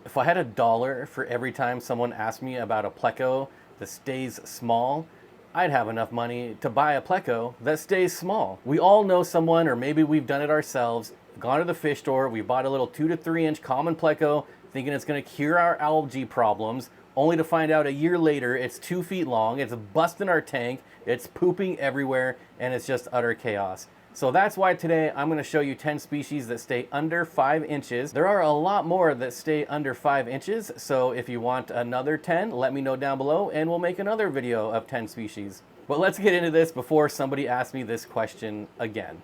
If I had $1 for every time someone asked me about a pleco that stays small, I'd have enough money to buy a pleco that stays small. We all know someone, or maybe we've done it ourselves, gone to the fish store, we bought a little 2 to 3 inch common pleco thinking it's gonna cure our algae problems, only to find out a year later it's 2 feet long, it's busting our tank, it's pooping everywhere, and it's just utter chaos. So that's why today I'm going to show you 10 species that stay under 5 inches. There are a lot more that stay under 5 inches, so if you want another 10, let me know down below and we'll make another video of 10 species. But let's get into this before somebody asks me this question again.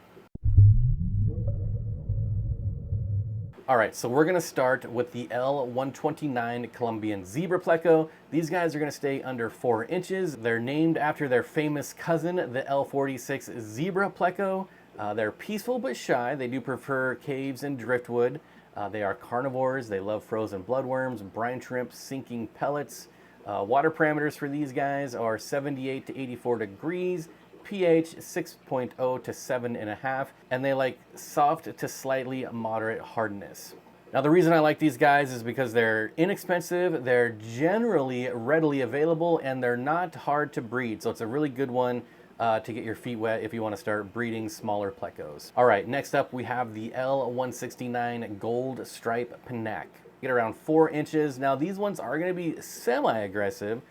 All right, so we're gonna start with the L129 Colombian zebra pleco. These guys are gonna stay under 4 inches. They're named after their famous cousin, the L46 zebra pleco. They're peaceful but shy. They do prefer caves and driftwood. They are carnivores. They love frozen bloodworms, brine shrimp, sinking pellets. Water parameters for these guys are 78 to 84 degrees, pH 6.0 to 7.5, and they like soft to slightly moderate hardness. Now the reason I like these guys is because they're inexpensive, they're generally readily available, and they're not hard to breed. So it's a really good one to get your feet wet if you want to start breeding smaller plecos. All right, next up we have the L169 Gold Stripe Pinac. Get around 4 inches. Now these ones are going to be semi-aggressive,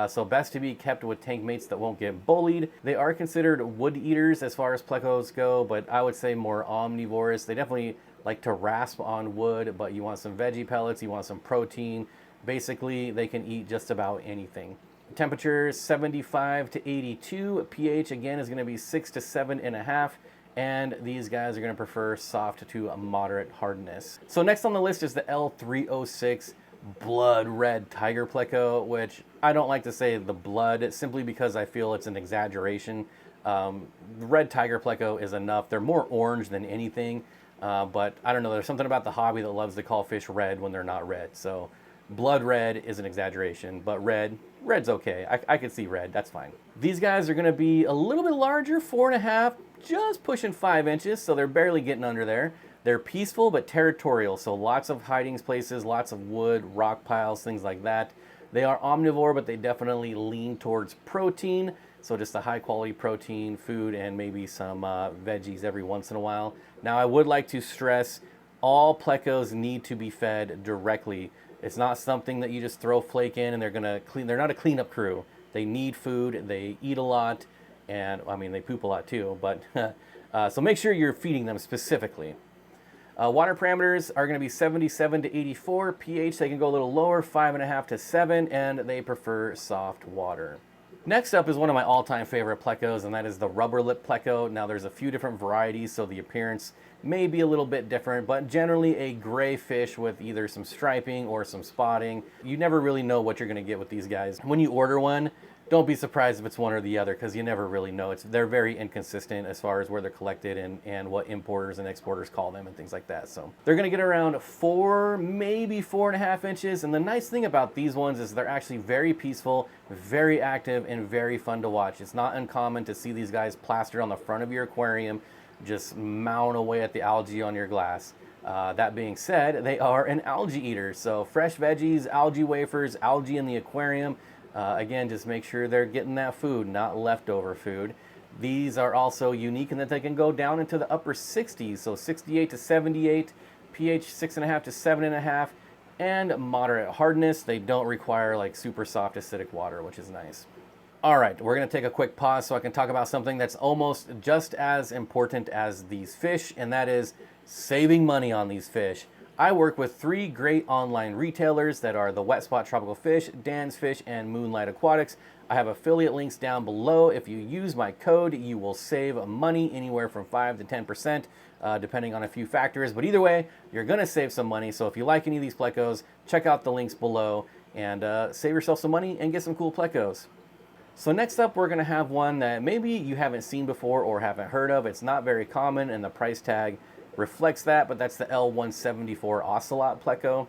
so best to be kept with tank mates that won't get bullied. They are considered wood eaters as far as plecos go, but I would say more omnivorous. They definitely like to rasp on wood, but you want some veggie pellets, you want some protein. Basically, they can eat just about anything. Temperature 75 to 82. pH again is going to be 6 to 7.5. And these guys are going to prefer soft to a moderate hardness. So next on the list is the L306 blood red tiger pleco, which I don't like to say the blood simply because I feel it's an exaggeration. The red tiger pleco is enough. They're more orange than anything, but I don't know, there's something about the hobby that loves to call fish red when they're not red. So blood red is an exaggeration, but red's okay. I could see red, that's fine. These guys are gonna be a little bit larger, 4.5, just pushing 5 inches, so they're barely getting under there. They're peaceful but territorial, so lots of hiding places, lots of wood, rock piles, things like that. They are omnivore, but they definitely lean towards protein, so just a high quality protein food and maybe some veggies every once in a while. Now I would like to stress, all plecos need to be fed directly. It's not something that you just throw flake in and they're gonna clean. They're not a cleanup crew. They need food, they eat a lot, and I mean they poop a lot too, but so make sure you're feeding them specifically. Water parameters are going to be 77 to 84. pH, they can go a little lower, 5.5 to 7, and they prefer soft water. Next up is one of my all-time favorite plecos, and that is the rubber lip pleco. Now there's a few different varieties, so the appearance may be a little bit different, but generally a gray fish with either some striping or some spotting. You never really know what you're going to get with these guys. When you order one, don't be surprised if it's one or the other, because you never really know. They're very inconsistent as far as where they're collected and what importers and exporters call them and things like that. So they're gonna get around 4, maybe 4.5 inches. And the nice thing about these ones is they're actually very peaceful, very active, and very fun to watch. It's not uncommon to see these guys plastered on the front of your aquarium, just mowing away at the algae on your glass. That being said, they are an algae eater. So fresh veggies, algae wafers, algae in the aquarium. Again, just make sure they're getting that food, not leftover food. These are also unique in that they can go down into the upper 60s, so 68 to 78, pH 6.5 to 7.5, and moderate hardness. They don't require like super soft acidic water, which is nice. All right, we're gonna take a quick pause so I can talk about something that's almost just as important as these fish, and that is saving money on these fish. I work with 3 great online retailers that are the Wet Spot Tropical Fish, Dan's Fish, and Moonlight Aquatics. I have affiliate links down below. If you use my code, you will save money anywhere from 5 to 10%, depending on a few factors. But either way, you're gonna save some money. So if you like any of these plecos, check out the links below and save yourself some money and get some cool plecos. So next up, we're gonna have one that maybe you haven't seen before or haven't heard of. It's not very common and the price tag reflects that, but that's the L174 Ocelot pleco.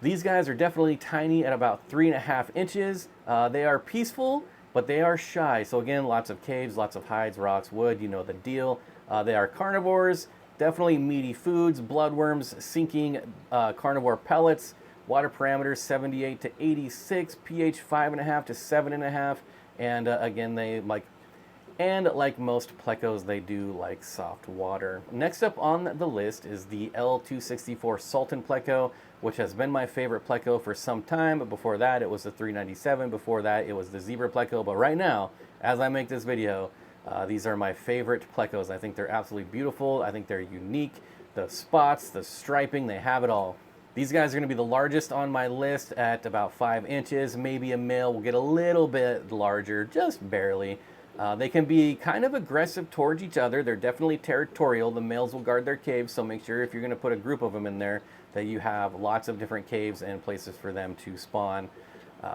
These guys are definitely tiny at about 3.5 inches. They are peaceful, but they are shy. So again, lots of caves, lots of hides, rocks, wood, you know the deal. They are carnivores, definitely meaty foods, bloodworms, sinking carnivore pellets, Water parameters 78 to 86, pH 5.5 to 7.5, and again, like most plecos, they do like soft water. Next up on the list is the L264 Sultan pleco, which has been my favorite pleco for some time. But before that, it was the 397. Before that, it was the zebra pleco. But right now, as I make this video, these are my favorite plecos. I think they're absolutely beautiful. I think they're unique. The spots, the striping, they have it all. These guys are going to be the largest on my list at about 5 inches. Maybe a male will get a little bit larger, just barely. They can be kind of aggressive towards each other. They're definitely territorial. The males will guard their caves, so make sure if you're going to put a group of them in there that you have lots of different caves and places for them to spawn.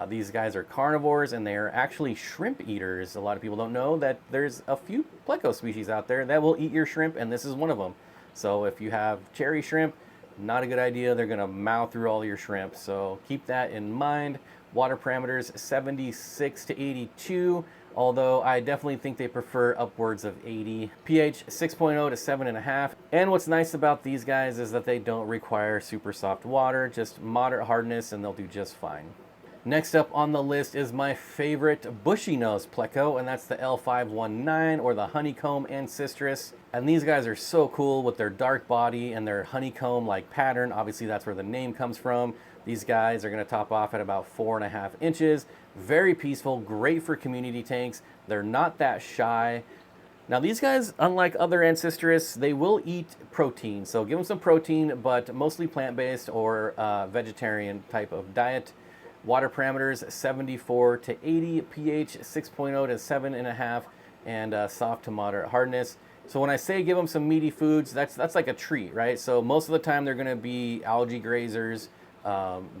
These guys are carnivores, and they are actually shrimp eaters. A lot of people don't know that there's a few pleco species out there that will eat your shrimp, and this is one of them. So if you have cherry shrimp, not a good idea. They're going to mow through all your shrimp, so keep that in mind. Water parameters 76 to 82. Although I definitely think they prefer upwards of 80. pH 6.0 to 7.5. And what's nice about these guys is that they don't require super soft water, just moderate hardness, and they'll do just fine. Next up on the list is my favorite bushy nose pleco, and that's the L519 or the honeycomb ancestris. And these guys are so cool with their dark body and their honeycomb-like pattern. Obviously, that's where the name comes from. These guys are going to top off at about 4.5 inches. Very peaceful, great for community tanks. They're not that shy. Now these guys, unlike other ancestris, they will eat protein. So give them some protein, but mostly plant-based or vegetarian type of diet. Water parameters 74 to 80, pH 6.0 to 7.5, and soft to moderate hardness. So when I say give them some meaty foods, that's like a treat, right? So most of the time they're going to be algae grazers,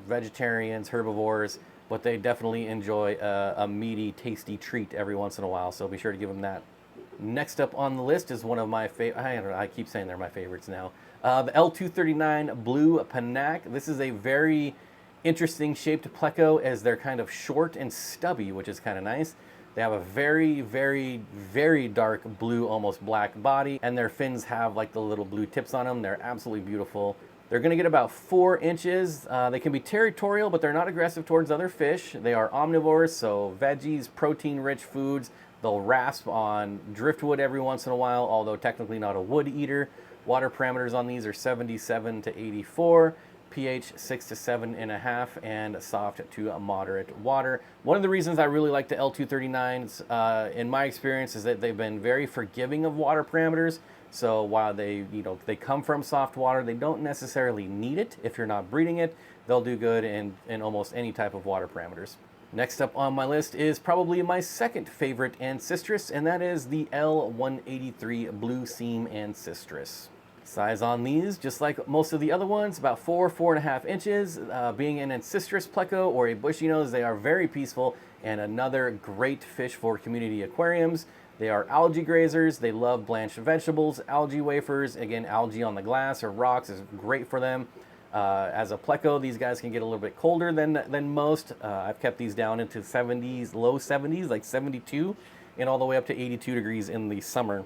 vegetarians, herbivores, but they definitely enjoy a meaty, tasty treat every once in a while, so be sure to give them that. Next up on the list is one of my favorite, I don't know, I keep saying they're my favorites now. The L239 Blue Panak. This is a very interesting shaped pleco as they're kind of short and stubby, which is kind of nice. They have a very, very, very dark blue, almost black body, and their fins have like the little blue tips on them. They're absolutely beautiful. They're going to get about 4 inches. They can be territorial, but they're not aggressive towards other fish. They are omnivores, so veggies, protein-rich foods. They'll rasp on driftwood every once in a while, although technically not a wood eater. Water parameters on these are 77 to 84, pH 6 to 7.5, and soft to moderate water. One of the reasons I really like the L239s, in my experience, is that they've been very forgiving of water parameters. So while they come from soft water, they don't necessarily need it. If you're not breeding it, they'll do good in almost any type of water parameters. Next up on my list is probably my second favorite ancestris, and that is the L183 Blue Seam ancestris. Size on these, just like most of the other ones, about 4.5 inches. Being an ancestris pleco or a bushy nose, they are very peaceful and another great fish for community aquariums. They are algae grazers. They love blanched vegetables, algae wafers. Again, algae on the glass or rocks is great for them. As a pleco, these guys can get a little bit colder than most. I've kept these down into 70s, low 70s, like 72, and all the way up to 82 degrees in the summer.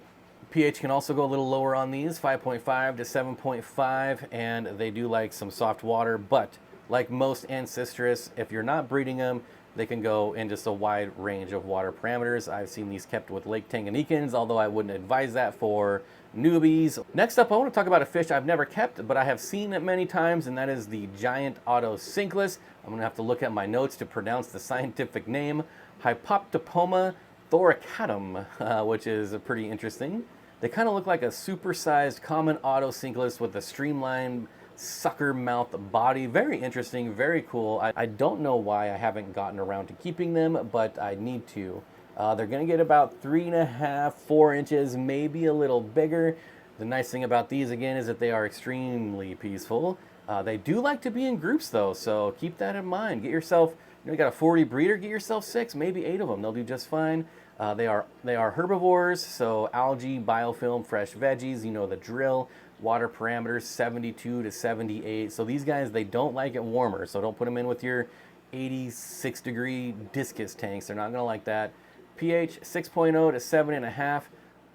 pH can also go a little lower on these, 5.5 to 7.5, and they do like some soft water, but like most ancestris, if you're not breeding them, they can go in just a wide range of water parameters. I've seen these kept with Lake Tanganyikans, although I wouldn't advise that for newbies. Next up, I want to talk about a fish I've never kept, but I have seen it many times, and that is the giant autocinklus. I'm going to have to look at my notes to pronounce the scientific name, Hypoptopoma thoracatum, which is pretty interesting. They kind of look like a supersized common autocinklus with a streamlined sucker mouth body. Very interesting, very cool. I don't know why I haven't gotten around to keeping them, but I need to. They're going to get about 3.5, 4 inches, maybe a little bigger. The nice thing about these, again, is that they are extremely peaceful. They do like to be in groups, though, so keep that in mind. Get yourself, you got a 40 breeder, get yourself 6, maybe 8 of them. They'll do just fine. They are herbivores, so algae, biofilm, fresh veggies, you know the drill. Water parameters 72 to 78. So these guys, they don't like it warmer, so don't put them in with your 86 degree discus tanks. They're not going to like that. pH 6.0 to 7.5.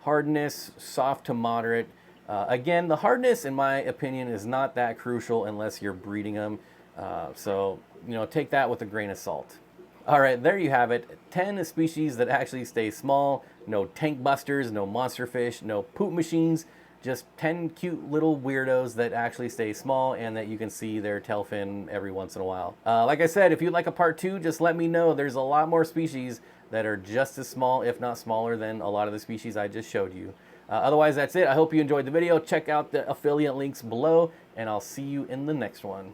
Hardness soft to moderate. Again, the hardness, in my opinion, is not that crucial unless you're breeding them. So, you know, take that with a grain of salt. All right, there you have it. 10 species that actually stay small. No tank busters, no monster fish, no poop machines. Just 10 cute little weirdos that actually stay small and that you can see their tail fin every once in a while. Like I said, if you'd like a part 2, just let me know. There's a lot more species that are just as small, if not smaller, than a lot of the species I just showed you. Otherwise, that's it. I hope you enjoyed the video. Check out the affiliate links below, and I'll see you in the next one.